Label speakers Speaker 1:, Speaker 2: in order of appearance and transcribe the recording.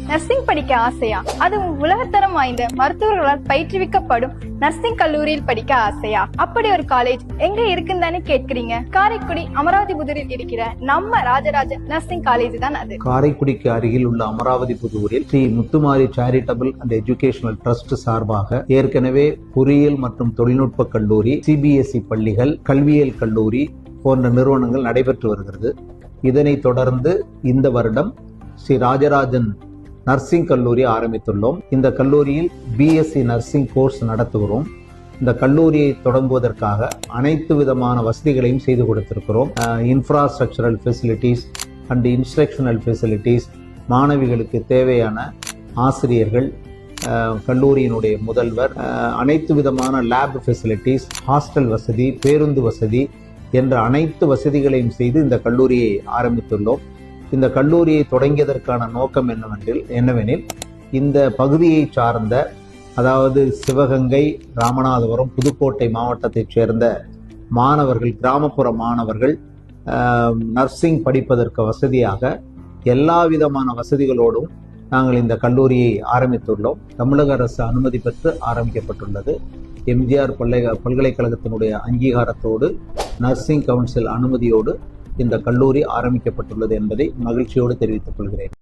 Speaker 1: Nursing படிக்க ஆசையா? அதுவும் உலகத்தரம் வாய்ந்த மருத்துவர்களால் பயிற்றுவிக்கப்படும் நர்சிங் கல்லூரியில் படிக்க ஆசையா? அப்படி ஒரு காலேஜ் எங்க இருக்குன்னு தானே கேட்கிறீங்க. காரைக்குடி அமராவதிபுதூரில் இருக்கிற நம்ம ராஜராஜ நர்சிங் காலேஜ் தான் அது.
Speaker 2: காரைக்குடிக்கு அருகில் உள்ள அமராவதிபுதூரில் Shri Muthumari charitable and educational trust சார்பாக ஏற்கனவே பொறியியல் மற்றும் தொழில்நுட்ப கல்லூரி, சிபிஎஸ்இ பள்ளிகள், கல்வியியல் கல்லூரி போன்ற நிறுவனங்கள் நடைபெற்று வருகிறது. இதனைத் தொடர்ந்து இந்த வருடம் ஸ்ரீ ராஜராஜன் நர்சிங் கல்லூரி ஆரம்பித்துள்ளோம். இந்த கல்லூரியில் பிஎஸ்சி நர்சிங் கோர்ஸ் நடத்துகிறோம். இந்த கல்லூரியை தொடங்குவதற்காக அனைத்து விதமான வசதிகளையும் செய்து கொடுத்திருக்கிறோம். Infrastructural facilities and instructional facilities, மாணவிகளுக்கு தேவையான ஆசிரியர்கள், கல்லூரியினுடைய முதல்வர், அனைத்து விதமான லேப் ஃபெசிலிட்டிஸ், ஹாஸ்டல் வசதி, பேருந்து வசதி என்ற அனைத்து வசதிகளையும் செய்து இந்த கல்லூரியை ஆரம்பித்துள்ளோம். இந்த கல்லூரியை தொடங்கியதற்கான நோக்கம் என்னவெனில் இந்த பகுதியை சார்ந்த, அதாவது சிவகங்கை, ராமநாதபுரம், புதுக்கோட்டை மாவட்டத்தைச் சேர்ந்த மாணவர்கள், கிராமப்புற மாணவர்கள் நர்சிங் படிப்பதற்கு வசதியாக எல்லா விதமான வசதிகளோடும் நாங்கள் இந்த கல்லூரியை ஆரம்பித்துள்ளோம். தமிழக அரசு அனுமதி பெற்று ஆரம்பிக்கப்பட்டுள்ளது. எம்ஜிஆர் பல்கலைக்கழகத்தினுடைய அங்கீகாரத்தோடு, நர்சிங் கவுன்சில் அனுமதியோடு இந்த கல்லூரி ஆரம்பிக்கப்பட்டுள்ளது என்பதை மகிழ்ச்சியோடு தெரிவித்துக் கொள்கிறேன்.